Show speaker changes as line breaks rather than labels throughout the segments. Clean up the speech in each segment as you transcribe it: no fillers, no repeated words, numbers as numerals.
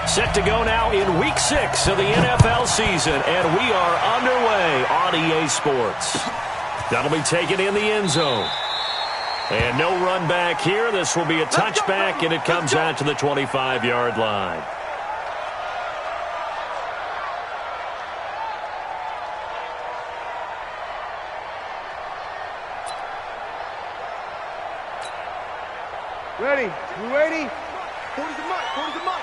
Set to go now in Week 6 of the NFL season, and we are underway on EA Sports. That'll be taken in the end zone. And no run back here. This will be a touchback, and it comes out to the 25-yard line.
Ready? You ready? Towards the mic, towards the mic.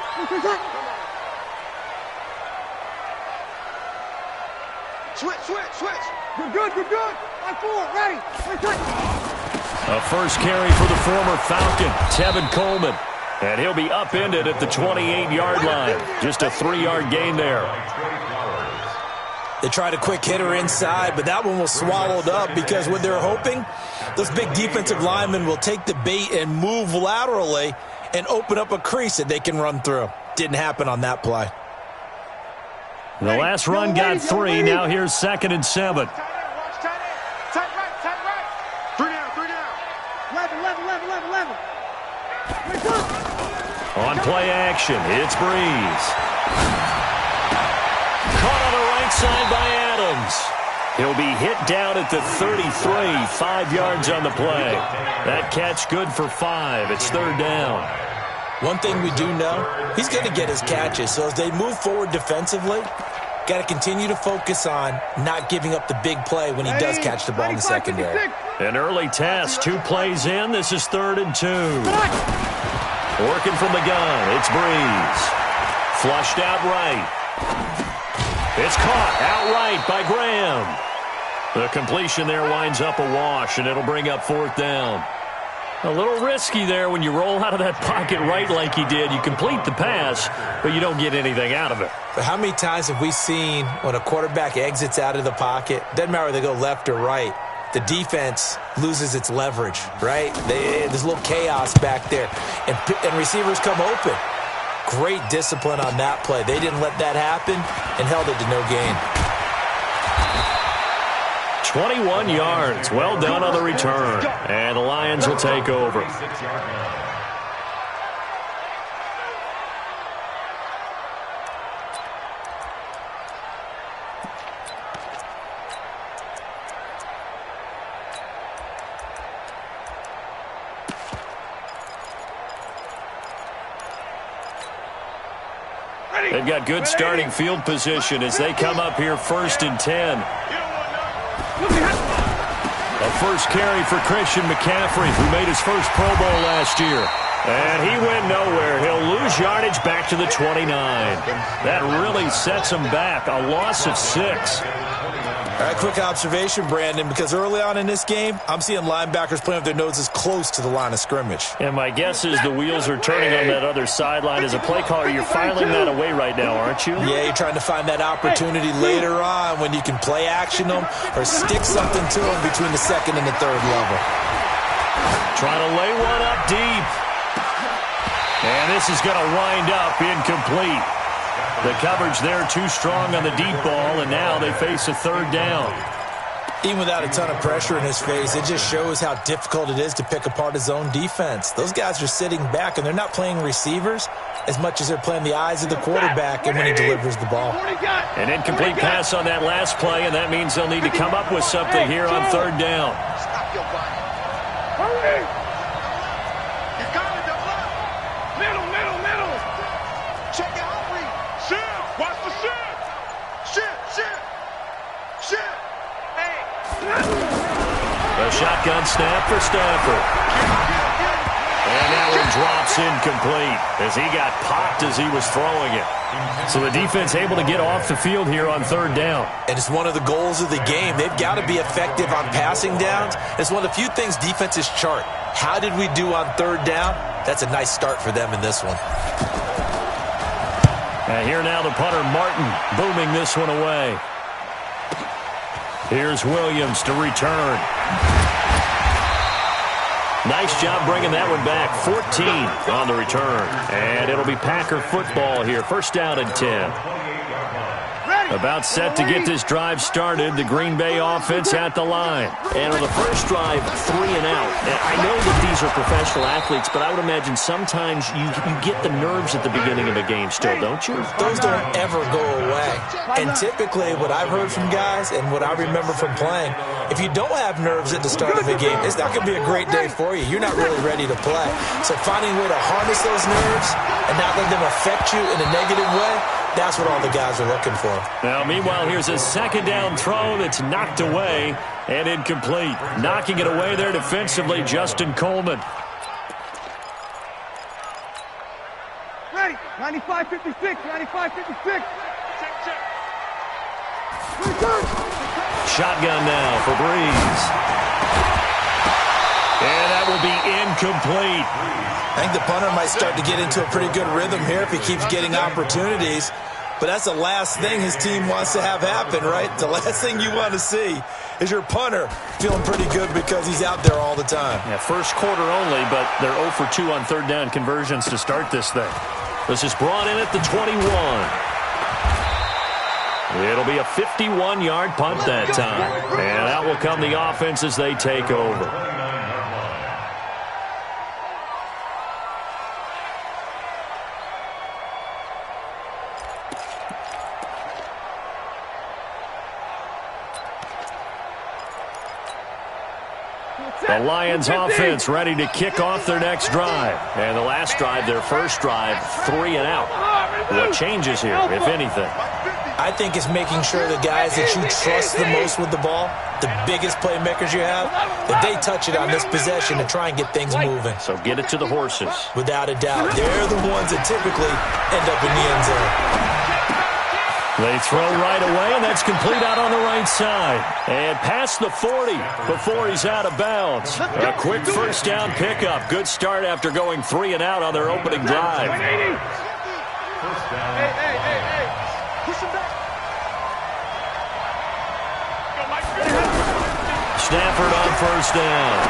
Switch. You're good. On forward, ready.
A first carry for the former Falcon, Tevin Coleman. And he'll be upended at the 28-yard line. Just a 3-yard gain there.
They tried a quick hitter inside, but that one was swallowed up because what they're hoping, those big defensive linemen will take the bait and move laterally and open up a crease that they can run through. Didn't happen on that play.
The last run got 3. Now here's 2nd and 7.
Tight right. 3 down. 11.
On play action, it's Breeze. Caught on the right side by Adams. He'll be hit down at the 33, 5 yards on the play. That catch good for 5. It's 3rd down.
One thing we do know, he's going to get his catches. So as they move forward defensively, got to continue to focus on not giving up the big play when he does catch the ball in the secondary.
An early test, 2 plays in. This is 3rd and 2. Working from the gun, it's Breeze. Flushed out right. It's caught outright by Graham. The completion there winds up a wash, and it'll bring up 4th down. A little risky there when you roll out of that pocket right like he did. You complete the pass, but you don't get anything out of it.
But how many times have we seen when a quarterback exits out of the pocket, doesn't matter whether they go left or right, the defense loses its leverage, right? There's a little chaos back there, and receivers come open. Great discipline on that play. They didn't let that happen and held it to no gain.
21 yards. Well done on the return. And the Lions will take over. They've got good starting field position as they come up here 1st and 10. A first carry for Christian McCaffrey, who made his first Pro Bowl last year. And he went nowhere. He'll lose yardage back to the 29. That really sets him back. A loss of 6.
All right, quick observation, Brandon, because early on in this game, I'm seeing linebackers playing with their noses close to the line of scrimmage.
And my guess is the wheels are turning on that other sideline. As a play caller, you're filing that away right now, aren't you?
Yeah, you're trying to find that opportunity later on when you can play action them or stick something to them between the 2nd and the 3rd level.
Trying to lay one up deep. And this is going to wind up incomplete. The coverage there too strong on the deep ball, and now they face a 3rd down.
Even without a ton of pressure in his face, it just shows how difficult it is to pick apart his own defense. Those guys are sitting back, and they're not playing receivers as much as they're playing the eyes of the quarterback and when he delivers the ball.
An incomplete pass on that last play, and that means they'll need to come up with something here on 3rd down.
Hurry! You got it, double up. Middle. Check it out, Reed. Shift. Watch the shift. Shift. Hey.
A shotgun snap for Stafford. And that one drops incomplete as he got popped as he was throwing it. So the defense able to get off the field here on 3rd down.
And it's one of the goals of the game. They've got to be effective on passing downs. It's one of the few things defenses chart. How did we do on 3rd down? That's a nice start for them in this one.
And here now the punter, Martin, booming this one away. Here's Williams to return. Nice job bringing that one back. 14 on the return. And it'll be Packer football here. 1st down and 10.
Ready?
About set to get this drive started. The Green Bay offense at the line.
And on the first drive, 3 and out. And I know that these are professional athletes, but I would imagine sometimes you get the nerves at the beginning of a game still, don't you?
Those don't ever go away. And typically what I've heard from guys and what I remember from playing, if you don't have nerves at the start of a game, it's not going to be a great day for you. You're not really ready to play. So finding a way to harness those nerves and not let them affect you in a negative way, that's what all the guys are looking for.
Now, meanwhile, here's a second down throw that's knocked away and incomplete. Knocking it away there defensively, Justin Coleman.
Ready. 95-56. 95-56.
Shotgun now for Breeze. And that will be incomplete.
I think the punter might start to get into a pretty good rhythm here if he keeps getting opportunities. But that's the last thing his team wants to have happen, right? The last thing you want to see is your punter feeling pretty good because he's out there all the time.
Yeah, first quarter only, but they're 0 for 2 on third down conversions to start this thing. This is brought in at the 21. It'll be a 51-yard punt that time. And out will come the offense as they take over. The Lions offense ready to kick off their next drive. And the last drive, their first drive, 3 and out. What changes here, if anything?
I think it's making sure the guys that you trust the most with the ball, the biggest playmakers you have, that they touch it on this possession to try and get things moving.
So get it to the horses.
Without a doubt. They're the ones that typically end up in the end zone.
They throw right away, and that's complete out on the right side. And past the 40 before he's out of bounds. A quick first down pickup. Good start after going 3 and out on their opening drive.
Hey. Push him back.
Stafford on first down.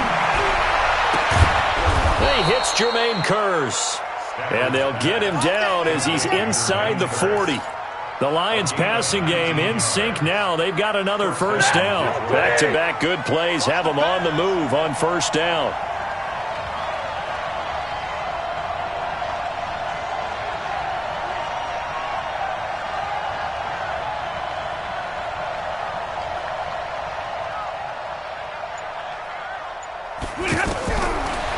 He hits Jermaine Kearse. And they'll get him down as he's inside the 40. The Lions passing game in sync now. They've got another first down. Back-to-back good plays have them on the move on first down.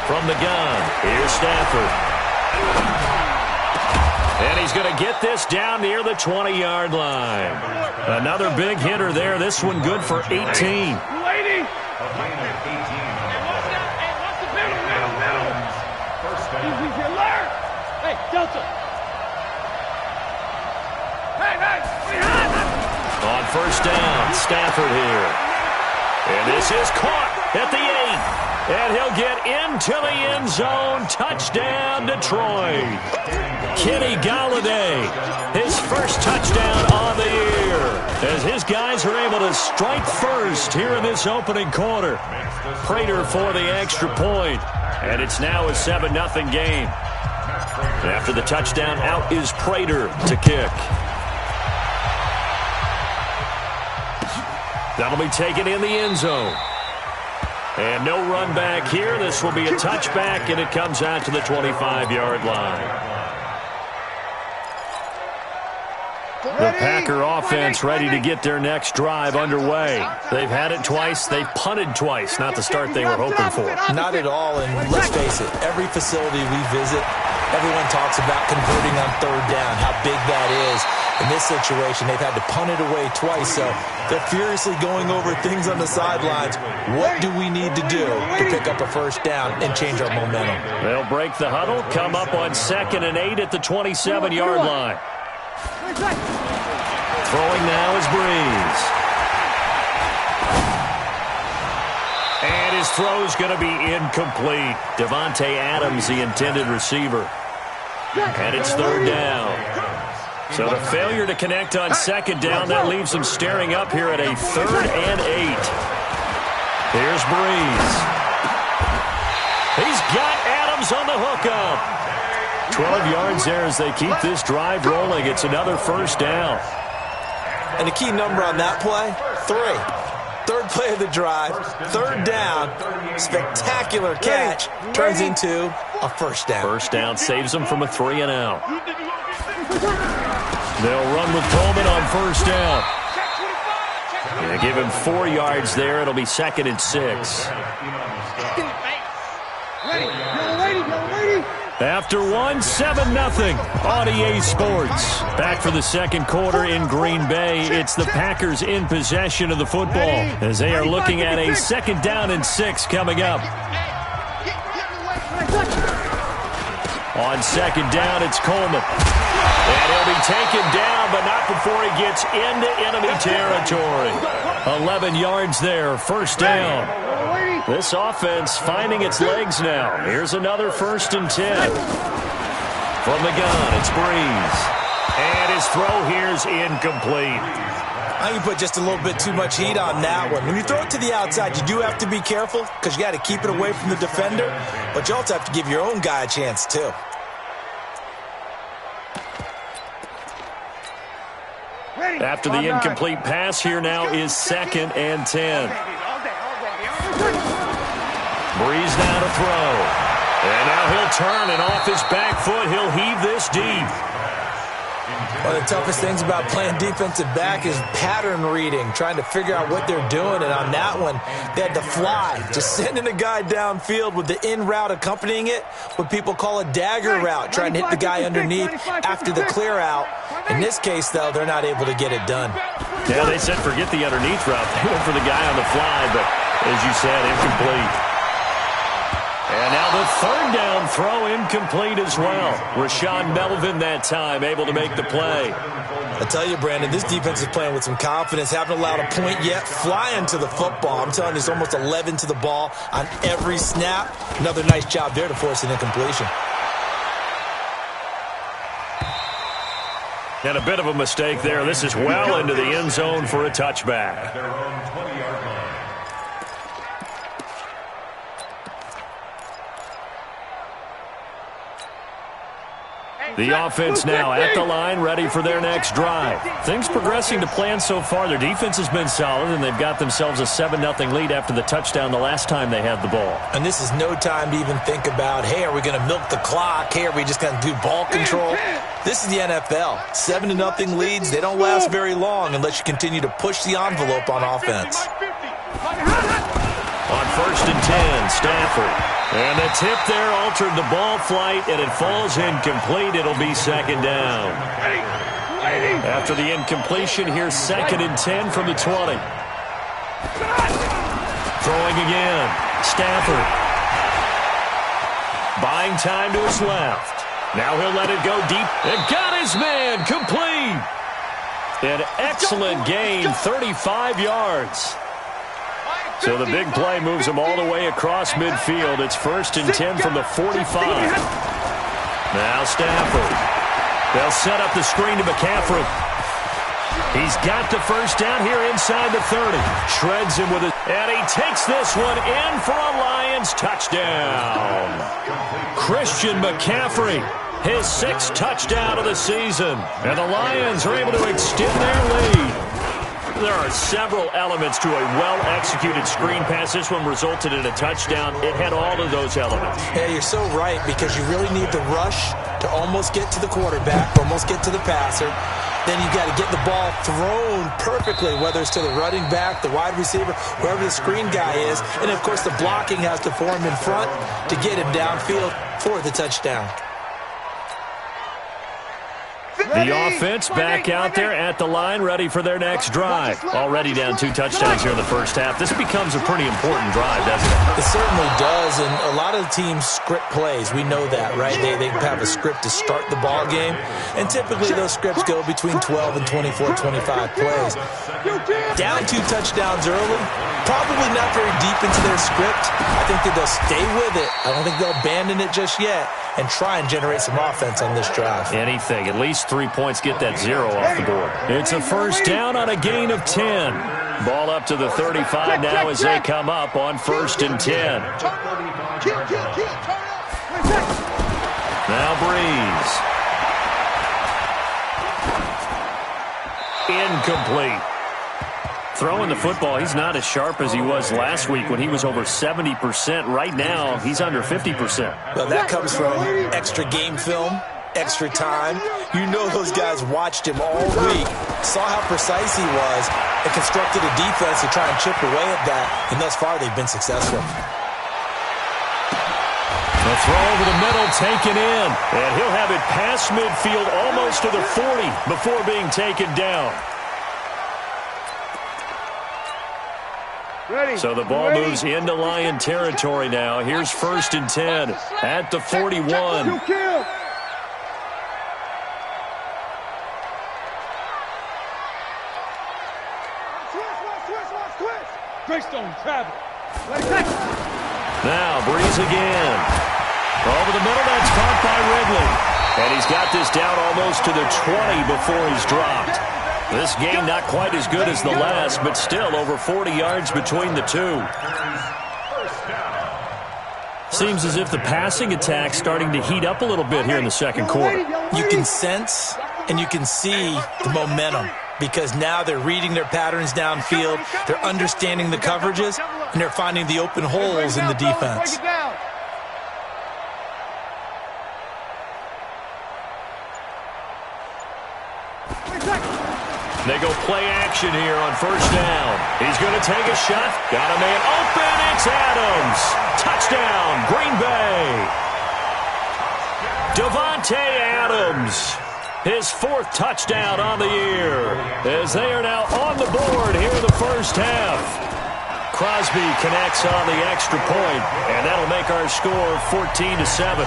From the gun, here's Stafford. And he's going to get this down near the 20-yard line. Another big hitter there. This one good for 18.
Lady. Hey, what's the middle. Easy, alert. Hey, Delta. Hey.
On first down, Stafford here. And this is caught at the 8. And he'll get into the end zone. Touchdown, Detroit. Kenny Golladay, his first touchdown on the year, as his guys are able to strike first here in this opening quarter. Prater for the extra point, and it's now a 7-0 game. After the touchdown, out is Prater to kick. That'll be taken in the end zone. And no run back here. This will be a touchback, and it comes out to the 25-yard line. The Packer offense ready to get their next drive underway. They've had it twice. They've punted twice. Not the start they were hoping for.
Not at all, and let's face it, every facility we visit, everyone talks about converting on third down, how big that is. In this situation, they've had to punt it away twice, so they're furiously going over things on the sidelines. What do we need to do to pick up a first down and change our momentum?
They'll break the huddle, come up on 2nd and 8 at the 27-yard line. Throwing now is Breeze. And his throw's going to be incomplete. Devontae Adams, the intended receiver. And it's third down. So the failure to connect on second down, that leaves them staring up here at a 3rd and 8. Here's Breeze. He's got Adams on the hookup. 12 yards there as they keep this drive rolling. It's another first down.
And the key number on that play, 3. Third play of the drive, third down, spectacular catch, turns into a first down.
First down saves them from a 3-and-out. They'll run with Coleman on first down. They give him 4 yards there. It'll be 2nd and 6. After 1, 7-0 on EA Sports. Back for the second quarter in Green Bay. It's the Packers in possession of the football as they are looking at a 2nd down and 6 coming up. On 2nd down, it's Coleman. And he'll be taken down, but not before he gets into enemy territory. 11 yards there, first down. This offense finding its legs now. Here's another 1st and 10. From the gun, it's Breeze. And his throw here's incomplete.
I think you put just a little bit too much heat on that one. When you throw it to the outside, you do have to be careful because you got to keep it away from the defender, but you also have to give your own guy a chance too.
After the incomplete pass, here now is 2nd and 10. Breeze now to throw. And now he'll turn, and off his back foot, he'll heave this deep.
One of the toughest things about playing defensive back is pattern reading, trying to figure out what they're doing. And on that one, they had to fly, just sending a guy downfield with the in route accompanying it, what people call a dagger route, trying to hit the guy underneath after the clear out. In this case, though, they're not able to get it done.
Yeah, they said forget the underneath route. They went for the guy on the fly, but as you said, incomplete. And now the 3rd down throw incomplete as well. Rashaan Melvin that time able to make the play.
I tell you, Brandon, this defense is playing with some confidence. Haven't allowed a point yet. Flying to the football. I'm telling you, it's almost 11 to the ball on every snap. Another nice job there to force an incompletion.
And a bit of a mistake there. This is well into the end zone for a touchback. The offense now at the line, ready for their next drive. Things progressing to plan so far. Their defense has been solid, and they've got themselves a 7-0 lead after the touchdown the last time they had the ball.
And this is no time to even think about, hey, are we going to milk the clock? Hey, are we just going to do ball control? This is the NFL. 7-0 leads, they don't last very long unless you continue to push the envelope on offense.
On 1st and 10, Stafford. And the tip there altered the ball flight, and it falls incomplete. It'll be 2nd down. After the incompletion, here's 2nd and 10 from the 20. Throwing again. Stafford. Buying time to his left. Now he'll let it go deep. And got his man. Complete. An excellent gain, 35 yards. So the big play moves him all the way across midfield. It's 1st and 10 from the 45. Now Stafford. They'll set up the screen to McCaffrey. He's got the first down here inside the 30. Shreds him with it. And he takes this one in for a Lions touchdown. Christian McCaffrey, his 6th touchdown of the season. And the Lions are able to extend their lead. There are several elements to a well-executed screen pass. This one resulted in a touchdown. It had all of those elements.
Yeah, you're so right, because you really need the rush to almost get to the quarterback, almost get to the passer. Then you got to get the ball thrown perfectly, whether it's to the running back, the wide receiver, whoever the screen guy is. And, of course, the blocking has to form in front to get him downfield for the touchdown.
The offense back out there at the line, ready for their next drive. Already down 2 touchdowns here in the first half. This becomes a pretty important drive, doesn't it?
It certainly does, and a lot of the teams script plays. We know that, right? They have a script to start the ball game, and typically those scripts go between 12 and 24, 25 plays. Down 2 touchdowns early, probably not very deep into their script. I think that they'll stay with it. I don't think they'll abandon it just yet and try and generate some offense on this drive.
Anything. At least 3 points, get that 0 off the board. It's a first down on a gain of 10. Ball up to the 35 now as they come up on 1st and 10. Now Breeze.
incomplete. Throwing the football, he's not as sharp as he was last week when he was over 70%. Right now, he's under 50%.
Well, that comes from extra game film, extra time. You know those guys watched him all week, saw how precise he was, and constructed a defense to try and chip away at that. And thus far, they've been successful.
The throw over the middle taken in. And he'll have it past midfield almost to the 40 before being taken down. So the ball moves into Lion territory now. Here's 1st and 10 at the 41.
Greystone travel.
Now Breeze again. Over the middle, that's caught by Ridley. And he's got this down almost to the 20 before he's dropped. This game not quite as good as the last, but still over 40 yards between the two. Seems as if the passing attack's starting to heat up a little bit here in the second quarter.
You can sense and you can see the momentum because now they're reading their patterns downfield, they're understanding the coverages, and they're finding the open holes in the defense.
They go play action here on 1st down. He's going to take a shot. Got a man open. It's Adams. Touchdown, Green Bay. Davante Adams. His 4th touchdown on the year. As they are now on the board here in the first half. Crosby connects on the extra point, and that'll make our score 14-7.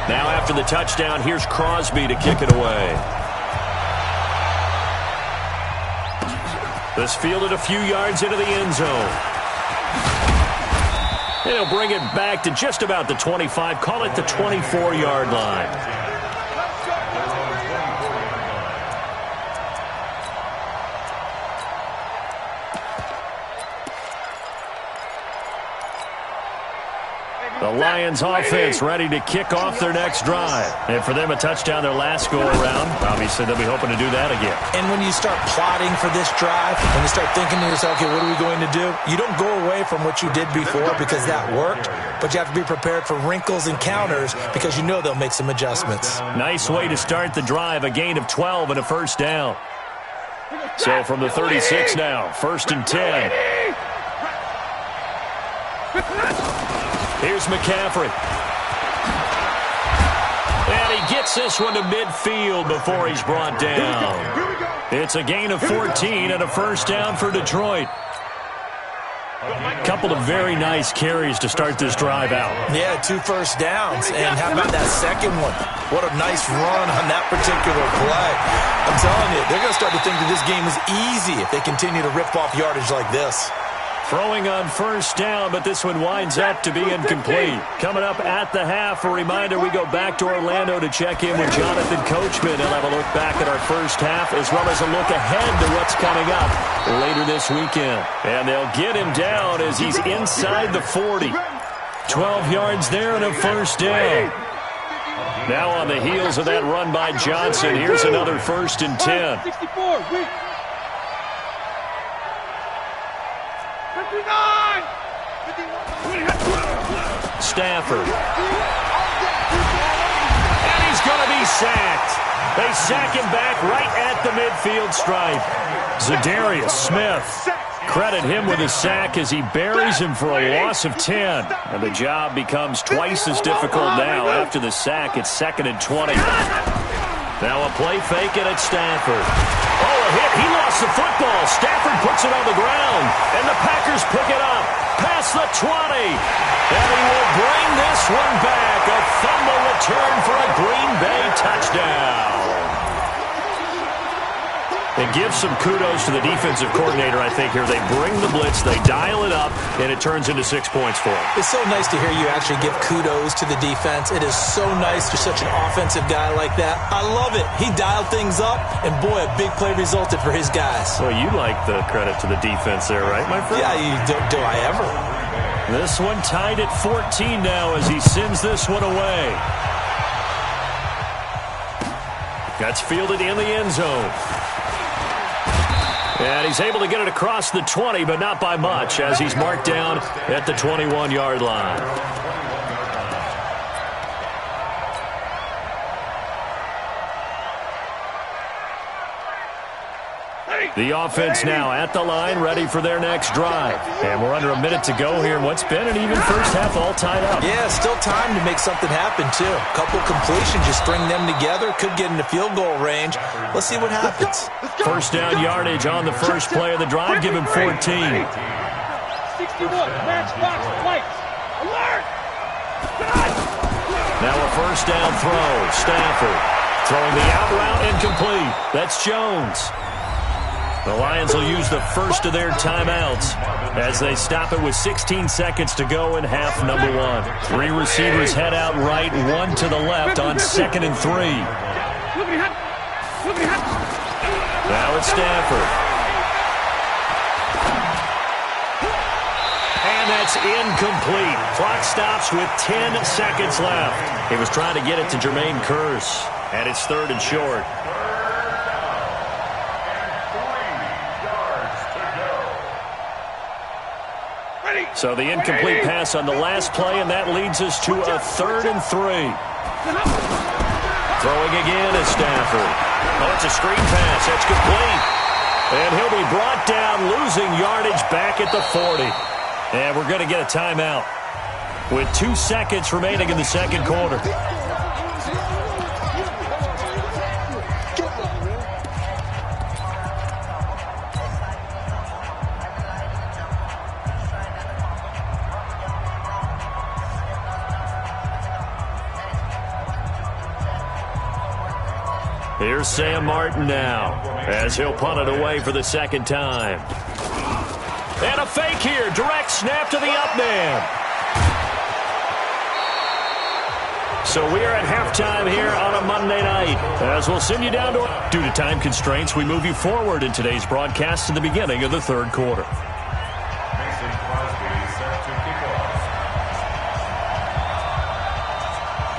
Now after the touchdown, here's Crosby to kick it away. This fielded a few yards into the end zone. And he'll bring it back to just about the 25, call it the 24-yard line. The Lions offense ready to kick off their next drive. And for them, a touchdown their last go-around. Obviously, they'll be hoping to do that again.
And when you start plotting for this drive, when you start thinking to yourself, okay, what are we going to do? You don't go away from what you did before because that worked, but you have to be prepared for wrinkles and counters because you know they'll make some adjustments.
Nice way to start the drive, a gain of 12 and a 1st down. So from the 36 now, 1st and 10. Here's McCaffrey. And he gets this one to midfield before he's brought down. It's a gain of 14 and a 1st down for Detroit. Couple of very nice carries to start this drive out.
Yeah, 2 first downs. And how about that second one? What a nice run on that particular play. I'm telling you, they're going to start to think that this game is easy if they continue to rip off yardage like this.
Throwing on 1st down, but this one winds up to be incomplete. Coming up at the half, a reminder, we go back to Orlando to check in with Jonathan Coachman. He'll have a look back at our first half as well as a look ahead to what's coming up later this weekend. And they'll get him down as he's inside the 40. 12 yards there and a 1st down. Now on the heels of that run by Johnson, here's another 1st and 10. Stafford. And he's going to be sacked. They sack him back right at the midfield stripe. Za'Darius Smith. Credit him with a sack as he buries him for a loss of 10. And the job becomes twice as difficult now after the sack. It's 2nd and 20. Now a play fake and it's Stafford. Oh, a hit. He lost the football. Stafford puts it on the ground. And the Packers pick it up. Past the 20. And he will bring this one back. A fumble return for a Green Bay touchdown. It gives some kudos to the defensive coordinator, I think, here. They bring the blitz, they dial it up, and it turns into 6 points for them.
It's so nice to hear you actually give kudos to the defense. It is so nice to such an offensive guy like that. I love it. He dialed things up, and boy, a big play resulted for his guys.
Well, you like the credit to the defense there, right, my friend?
Yeah, do I ever?
This one tied at 14 now as he sends this one away. That's fielded in the end zone. And he's able to get it across the 20, but not by much, as he's marked down at the 21-yard line. The offense now at the line, ready for their next drive. And we're under a minute to go here in what's been an even first half, all tied up.
Yeah, still time to make something happen, too. A couple completions, just string them together. Could get into field goal range. Let's see what happens.
First down yardage on the first play of the drive. Give him 14.
61, matchbox, lights, alert!
Now a first down throw. Stafford throwing the out route incomplete. That's Jones. The Lions will use the first of their timeouts as they stop it with 16 seconds to go in half number one. Three receivers head out right, one to the left on 2nd and 3. Now it's Stafford. And that's incomplete. Clock stops with 10 seconds left. He was trying to get it to Jermaine Kearse, and it's 3rd and short. So the incomplete pass on the last play, and that leads us to a 3rd and 3. Throwing again is Stafford. Oh, it's a screen pass. That's complete. And he'll be brought down, losing yardage back at the 40. And we're going to get a timeout with 2 seconds remaining in the second quarter. Here's Sam Martin now as he'll punt it away for the second time. And a fake here. Direct snap to the up man. So we are at halftime here on a Monday night. As we'll send you down to... Due to time constraints, we move you forward in today's broadcast to the beginning of the third quarter.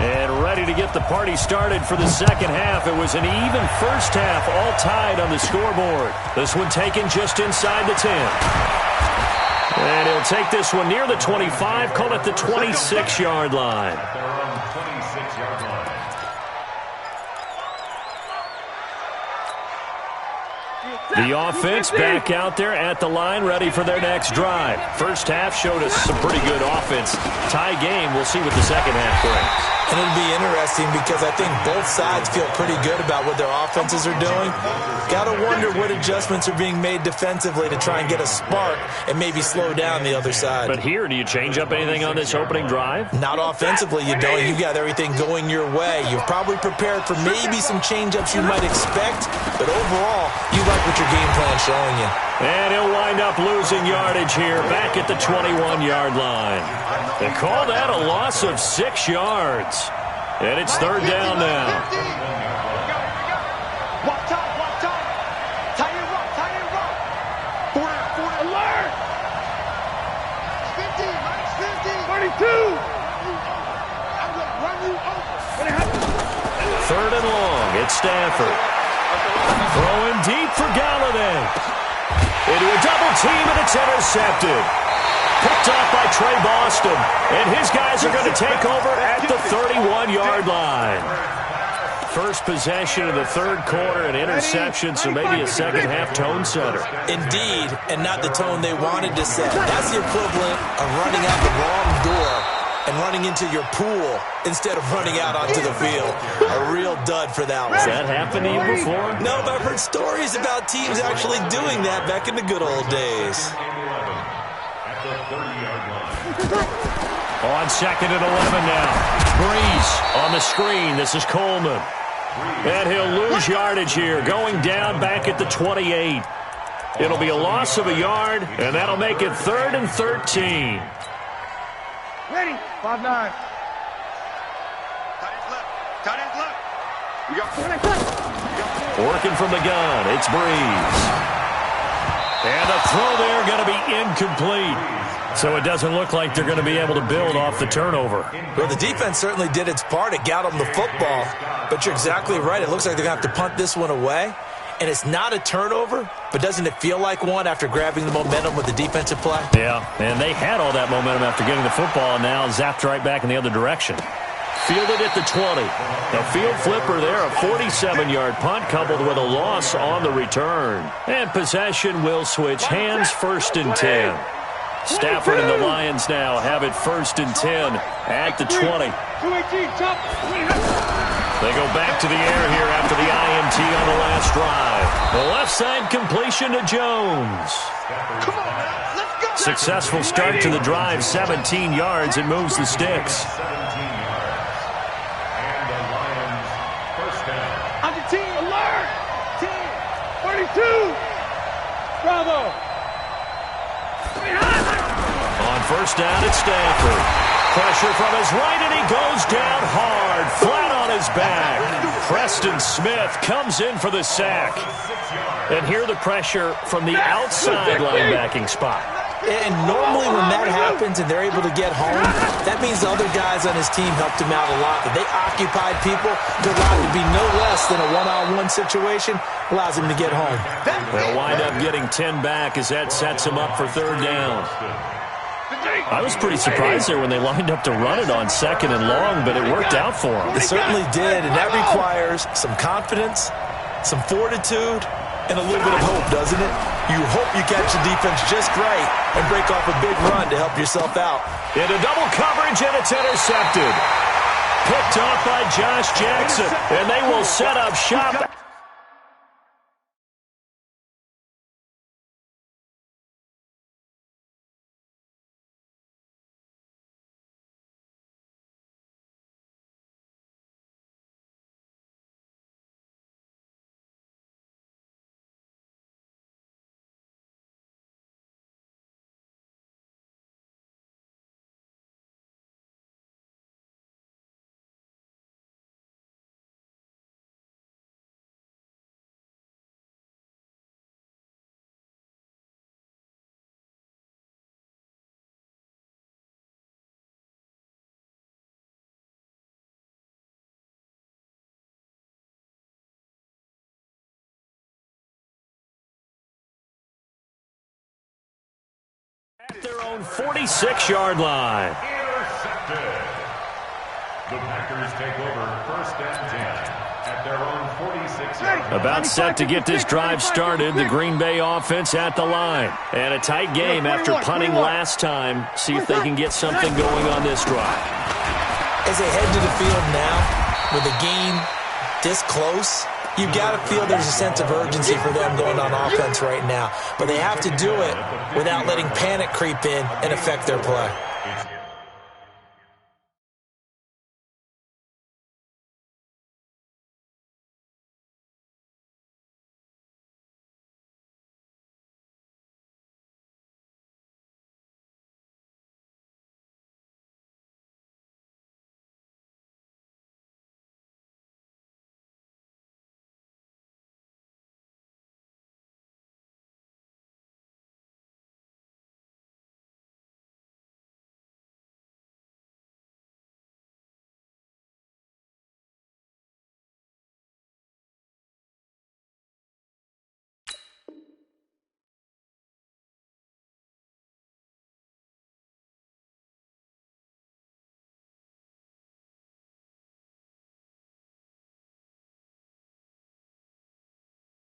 And ready to get the party started for the second half. It was an even first half, all tied on the scoreboard. This one taken just inside the 10. And he'll take this one near the 25, call it the 26-yard line. The offense back out there at the line, ready for their next drive. First half showed us some pretty good offense. Tie game, we'll see what the second half brings.
And it'll be interesting because I think both sides feel pretty good about what their offenses are doing. Got to wonder what adjustments are being made defensively to try and get a spark and maybe slow down the other side.
But here, do you change up anything on this opening drive?
Not offensively, you don't. You got everything going your way. You've probably prepared for maybe some change-ups you might expect, but overall, you like what your game plan's showing you.
And he'll wind up losing yardage here back at the 21-yard line. They call that a loss of 6 yards. And it's third down now.
Walk top, walk top. Tie it up, tie it up. 40, alert. 50, minus 50. 32. I'm going to run you over.
Third and long, it's Stafford. Throwing deep for Galladay. Into a double team, and it's intercepted. Picked off by Trey Boston, and his guys are going to take over at the 31-yard line. First possession of the third quarter, an interception, so maybe a second-half tone setter.
Indeed, and not the tone they wanted to set. That's the equivalent of running out the wrong door and running into your pool instead of running out onto the field. A real dud for that one.
Has that happened to you before?
No, but I've heard stories about teams actually doing that back in the good old days.
On 2nd and 11 now. Brees on the screen. This is Coleman. And he'll lose yardage here, going down back at the 28. It'll be a loss of a yard, and that'll make it 3rd and 13.
Ready, 5-9. Tight end left. Tight end left. You got
Working from the gun, it's Brees. And the throw there going to be incomplete. So it doesn't look like they're going to be able to build off the turnover.
Well, the defense certainly did its part. It got them the football. But you're exactly right. It looks like they're going to have to punt this one away. And it's not a turnover, but doesn't it feel like one after grabbing the momentum with the defensive play?
Yeah, and they had all that momentum after getting the football, and now zapped right back in the other direction.
Fielded at the 20. A field flipper there, a 47-yard punt coupled with a loss on the return. And possession will switch hands, 1st and 10. Stafford and the Lions now have it 1st and 10 at the 20. They go back to the air here after the INT on the last drive. The left side completion to Jones. Successful start to the drive, 17 yards. It moves the sticks.
Alert! 10, 42! Bravo!
On 1st down, it's Stafford. Pressure from his right, and he goes down hard, flat on his back. Preston Smith comes in for the sack. And here the pressure from the outside linebacking spot.
And normally when that happens and they're able to get home, that means the other guys on his team helped him out a lot. That they occupied people, it allowed it to be no less than a one-on-one situation, allows him to get home.
They'll wind up getting 10 back as that sets him up for 3rd down. I was pretty surprised there when they lined up to run it on 2nd and long, but it worked out for them.
It certainly did, and that requires some confidence, some fortitude, and a little bit of hope, doesn't it? You hope you catch the defense just right and break off a big run to help yourself out.
Into double coverage, and it's intercepted. Picked off by Josh Jackson, and they will set up shop. At their own 46-yard line.
Intercepted. The Packers take over 1st and 10 at their own 46-yard line.
About set to get this drive started, the Green Bay offense at the line. And a tight game after punting last time. See if they can get something going on this drive.
As they head to the field now, with the game this close, you've got to feel there's a sense of urgency for them going on offense right now. But they have to do it without letting panic creep in and affect their play.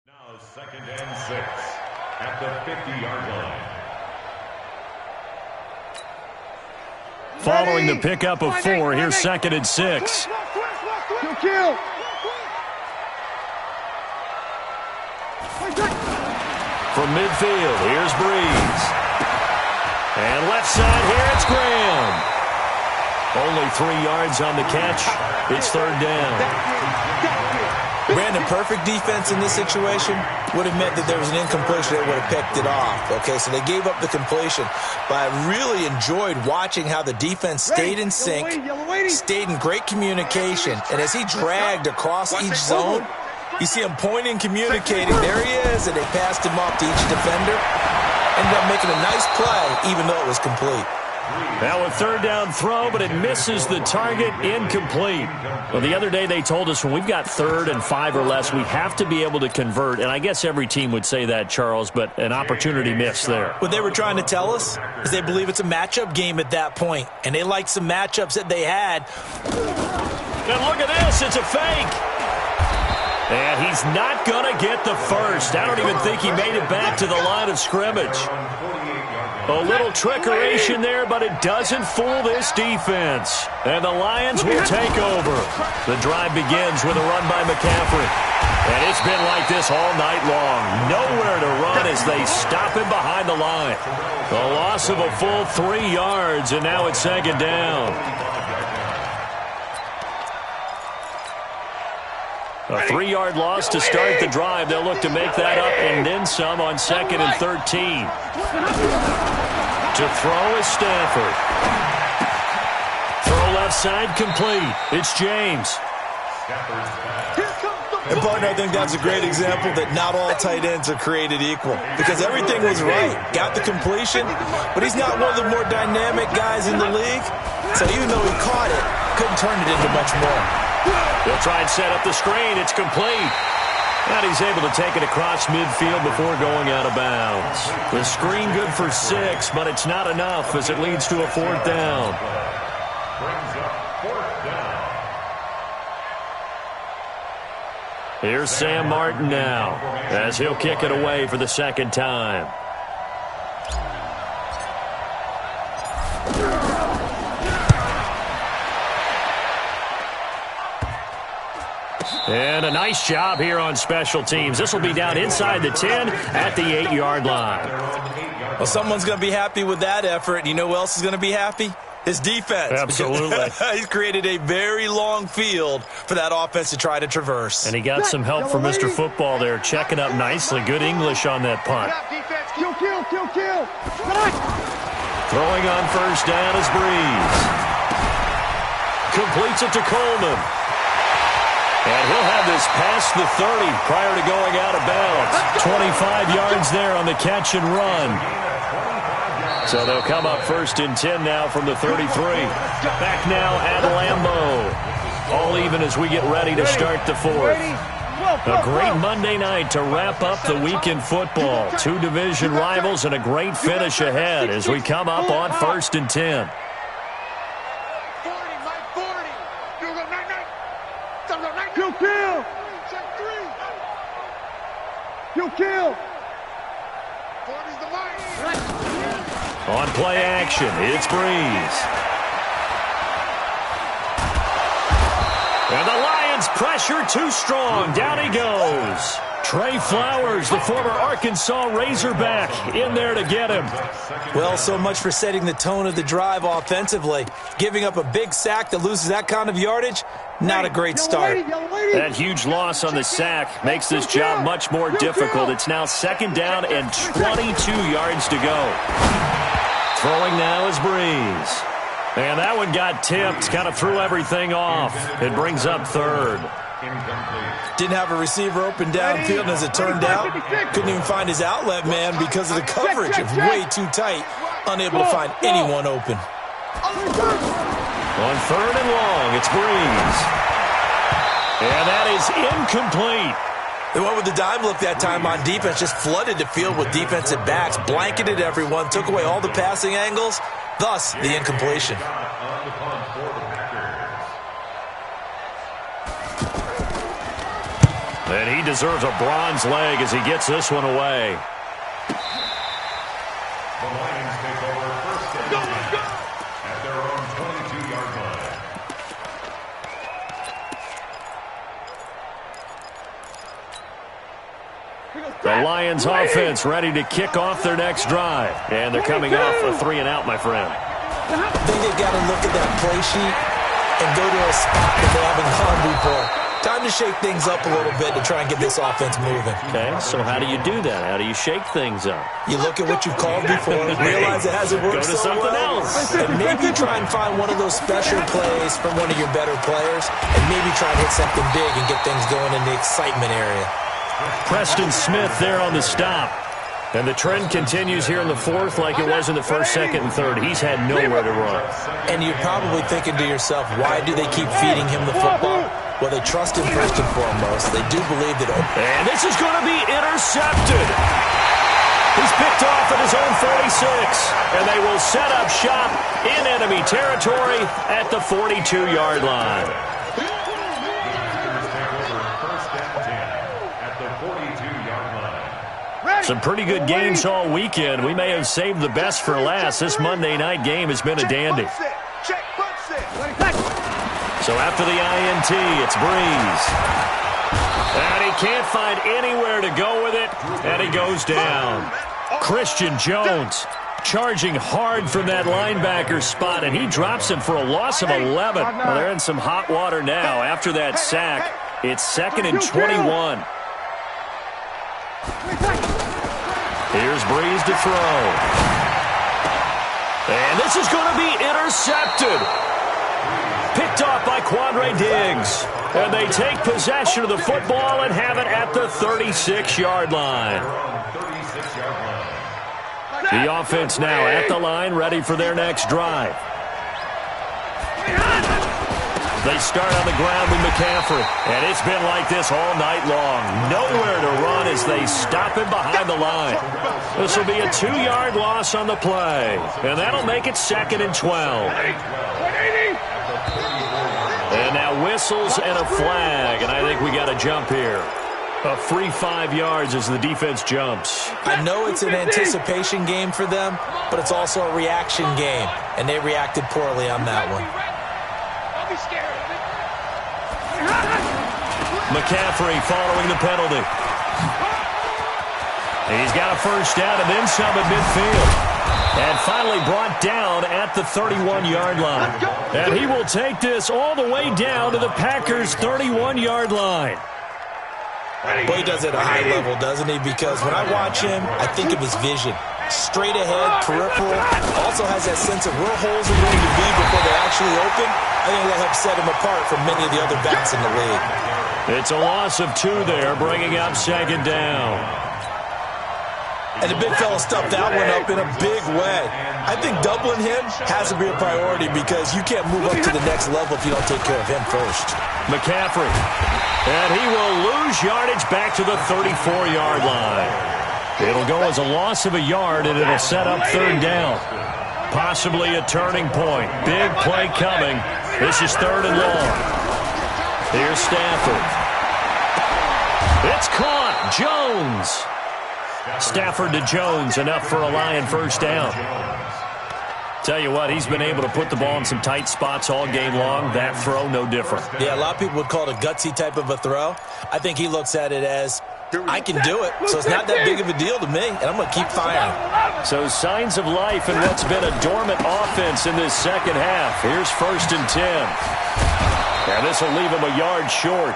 Now 2nd and 6 at the 50-yard line.
Following the pickup of 4, here's 2nd and 6.
Kill.
From midfield, here's Breeze. And left side here, it's Graham. Only 3 yards on the catch. It's 3rd down.
Brandon, perfect defense in this situation would have meant that there was an incompletion. They would have picked it off. Okay, so they gave up the completion. But I really enjoyed watching how the defense stayed in sync, stayed in great communication. And as he dragged across each zone, You see him pointing, communicating. There he is, and they passed him off to each defender. Ended up making a nice play, even though it was complete.
Now a third down throw, but it misses the target, incomplete. Well, the other day they told us when we've got 3rd and 5 or less, we have to be able to convert. And I guess every team would say that, Charles, but an opportunity missed there.
What they were trying to tell us is they believe it's a matchup game at that point, and they liked some matchups that they had.
And look at this, it's a fake. And he's not going to get the first. I don't even think he made it back to the line of scrimmage. A little trickeration there, but it doesn't fool this defense. And the Lions will take over. The drive begins with a run by McCaffrey. And it's been like this all night long. Nowhere to run as they stop him behind the line. The loss of a full 3 yards, and now it's 2nd down. A 3-yard loss to start the drive. They'll look to make that up and then some on 2nd and 13. To throw is Stafford. Throw left side complete. It's James.
And, partner, I think that's a great example that not all tight ends are created equal. Because everything was right. Got the completion, but he's not one of the more dynamic guys in the league. So even though he caught it, couldn't turn it into much more.
They'll try and set up the screen. It's complete. And he's able to take it across midfield before going out of bounds. The screen good for 6, but it's not enough as it leads to a 4th down.
Brings up 4th down.
Here's Sam Martin now as he'll kick it away for the 2nd time. And a nice job here on special teams. This will be down inside the 10 at the 8-yard line.
Well, someone's going to be happy with that effort. You know who else is going to be happy? His defense.
Absolutely.
He's created a very long field for that offense to try to traverse.
And he got some help from Mr. Football there, checking up nicely. Good English on that punt.
Kill.
Throwing on 1st down is Breeze. Completes it to Coleman. And he'll have this past the 30 prior to going out of bounds. 25 yards there on the catch and run. So they'll come up 1st and 10 now from the 33. Back now at Lambeau. All even as we get ready to start the 4th. A great Monday night to wrap up the week in football. 2 division rivals and a great finish ahead as we come up on 1st and 10.
Kill.
On play action, it's Breeze. And the Lions pressure too strong. Down he goes. Trey Flowers, the former Arkansas Razorback, in there to get him.
Well, so much for setting the tone of the drive offensively. Giving up a big sack that loses that kind of yardage, not a great start.
That huge loss on the sack makes this job much more difficult. It's now 2nd down and 22 yards to go. Throwing now is Breeze. And that one got tipped, kind of threw everything off. It brings up 3rd.
Didn't have a receiver open downfield, and as it turned out, couldn't even find his outlet man because of the coverage. It was way too tight, unable to find anyone open.
On 3rd and long, it's Breeze. And that is incomplete.
They went with the dime look that time on defense, just flooded the field with defensive backs, blanketed everyone, took away all the passing angles, thus the incompletion.
And he deserves a bronze leg as he gets this one away.
The Lions take over 1st and 10 at their own 22-yard line.
The Lions offense ready to kick off their next drive. And they're coming off a 3-and-out, my friend.
I think they've got to look at that play sheet and go to a spot that they haven't gone before. Time to shake things up a little bit to try and get this offense moving.
Okay, so how do you do that? How do you shake things up?
You look at what you've called before, realize it hasn't worked
Go to
so
something
well,
else.
and maybe try and find one of those special plays from one of your better players, and maybe try and hit something big and get things going in the excitement area.
Preston Smith there on the stop. And the trend continues here in the fourth like it was in the first, second, and third. He's had nowhere to run.
And you're probably thinking to yourself, why do they keep feeding him the football? Well, they trust him first and foremost. They do believe that...
And this is going to be intercepted. He's picked off at his own 46. And they will set up shop in enemy territory at the 42-yard line. Some pretty good games all weekend. We may have saved the best for last. This Monday night game has been a dandy. So after the INT, it's Breeze. And he can't find anywhere to go with it, and he goes down. Christian Jones charging hard from that linebacker spot, and he drops him for a loss of 11. Well, they're in some hot water now. After that sack, it's 2nd and 21. Here's Breeze to throw. And this is going to be intercepted. Picked off by Quandre Diggs. And they take possession of the football and have it at the 36-yard line. The offense now at the line, ready for their next drive. They start on the ground with McCaffrey. And it's been like this all night long. Nowhere to run as they stop him behind the line. This will be a 2-yard loss on the play. And that'll make it 2nd and 12. And now whistles and a flag. And I think we got a jump here. A free 5 yards as the defense jumps.
I know it's an anticipation game for them, but it's also a reaction game. And they reacted poorly on that one.
McCaffrey following the penalty. He's got a first down and then some at midfield. And finally brought down at the 31-yard line. And he will take this all the way down to the Packers' 31-yard line.
Well, he does it at a high level, doesn't he? Because when I watch him, I think of his vision. Straight ahead, peripheral. Also has that sense of where holes are going to be before they actually open. I think that helps set him apart from many of the other backs in the league.
It's a loss of 2 there, bringing up 2nd down.
And the big fella stuffed that one up in a big way. I think doubling him has to be a priority because you can't move up to the next level if you don't take care of him first.
McCaffrey. And he will lose yardage back to the 34-yard line. It'll go as a loss of a yard, and it'll set up 3rd down. Possibly a turning point. Big play coming. This is 3rd and long. Here's Stafford. It's caught. Jones. Stafford to Jones, enough for a Lion first down. Tell you what, he's been able to put the ball in some tight spots all game long. That throw, no different.
Yeah, a lot of people would call it a gutsy type of a throw. I think he looks at it as, I can do it, so it's not that big of a deal to me, and I'm going to keep firing.
So signs of life in what's been a dormant offense in this second half. Here's 1st and 10. And this will leave him a yard short.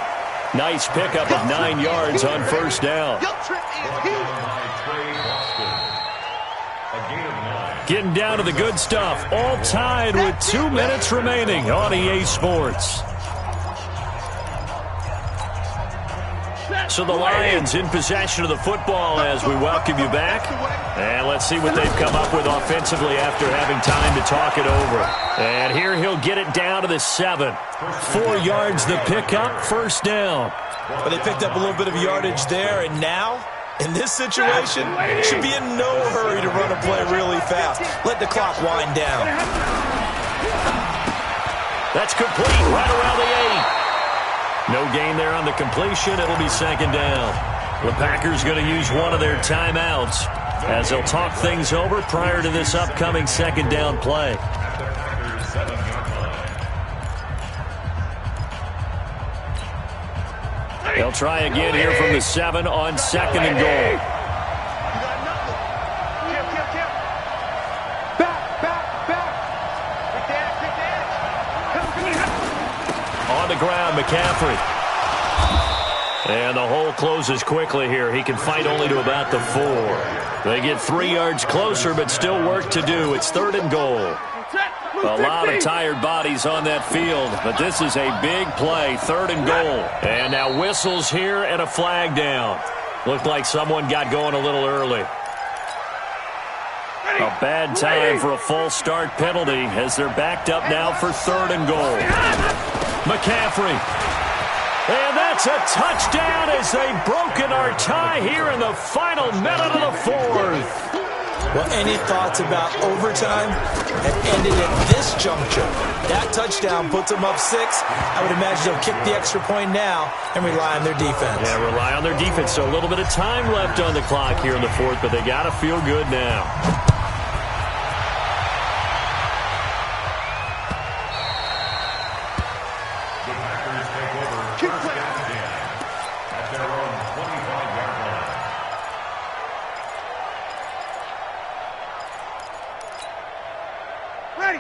Nice pickup of 9 yards on first down. Getting down to the good stuff. All tied with 2 minutes remaining on EA Sports. So the Lions in possession of the football as we welcome you back. And let's see what they've come up with offensively after having time to talk it over. And here he'll get it down to the 7. 4 yards the pickup, first down.
But they picked up a little bit of yardage there, and now, in this situation, should be in no hurry to run a play really fast. Let the clock wind down.
That's complete right around the 8. No gain there on the completion. It'll be 2nd down. The Packers going to use one of their timeouts as they'll talk things over prior to this upcoming 2nd down play. They'll try again here from the 7 on 2nd and goal. On the ground, McCaffrey.
And the hole closes quickly here. He can fight only to about the 4. They get 3 yards closer, but still work to do. It's 3rd and goal. A lot of tired bodies on that field, but this is a big play, 3rd and goal. And now whistles here and a flag down. Looked like someone got going a little early. A bad time for a false start penalty as they're backed up now for 3rd and goal. McCaffrey. And that's a touchdown as they've broken our tie here in the final minute of the 4th.
Well, any thoughts about overtime have ended at this juncture. That touchdown puts them up 6. I would imagine they'll kick the extra point now and rely on their defense.
Yeah, rely on their defense. So a little bit of time left on the clock here in the 4th, but they got to feel good now.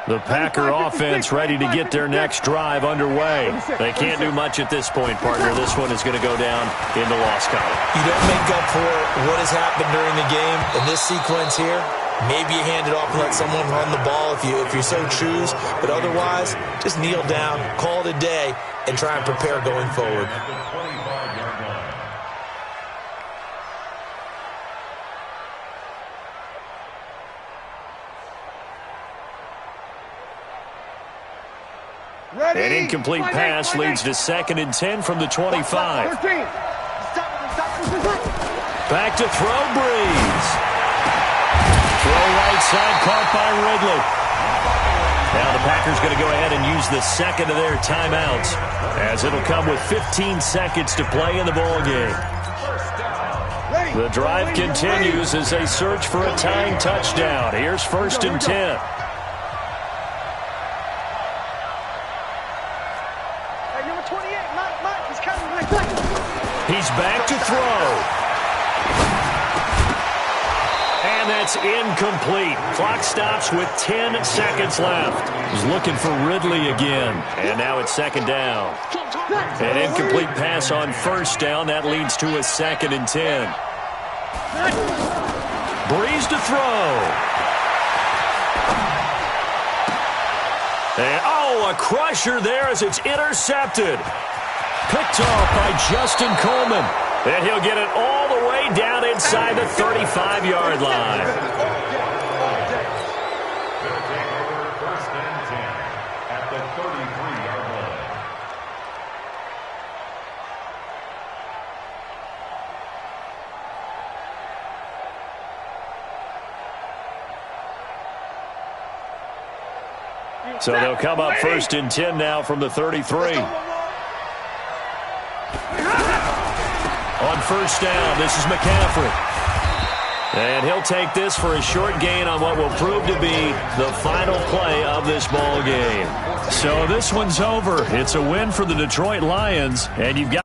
The Packer offense ready to get their next drive underway. They can't do much at this point, partner. This one is going to go down in the loss column.
You don't make up for what has happened during the game. In this sequence here, maybe you hand it off and let someone run the ball if you so choose. But otherwise, just kneel down, call it a day, and try and prepare going forward.
An incomplete pass leads to 2nd and 10 from the 25. Back to throw, Breeze. Throw right side, caught by Ridley. Now the Packers going to go ahead and use the 2nd of their timeouts, as it'll come with 15 seconds to play in the ball game. The drive continues as they search for a tying touchdown. Here's 1st and 10. He's back to throw. And that's incomplete. Clock stops with 10 seconds left. He's looking for Ridley again. And now it's 2nd down. An incomplete pass on 1st down. That leads to a 2nd and 10. Breeze to throw. And, a crusher there as it's intercepted. Picked off by Justin Coleman. And he'll get it all the way down inside the 35-yard line.
They'll take over 1st and 10 at the 33-yard line.
So they'll come up 1st and 10 now from the 33. On 1st down, this is McCaffrey. And he'll take this for a short gain on what will prove to be the final play of this ball game. So this one's over. It's a win for the Detroit Lions, and you've got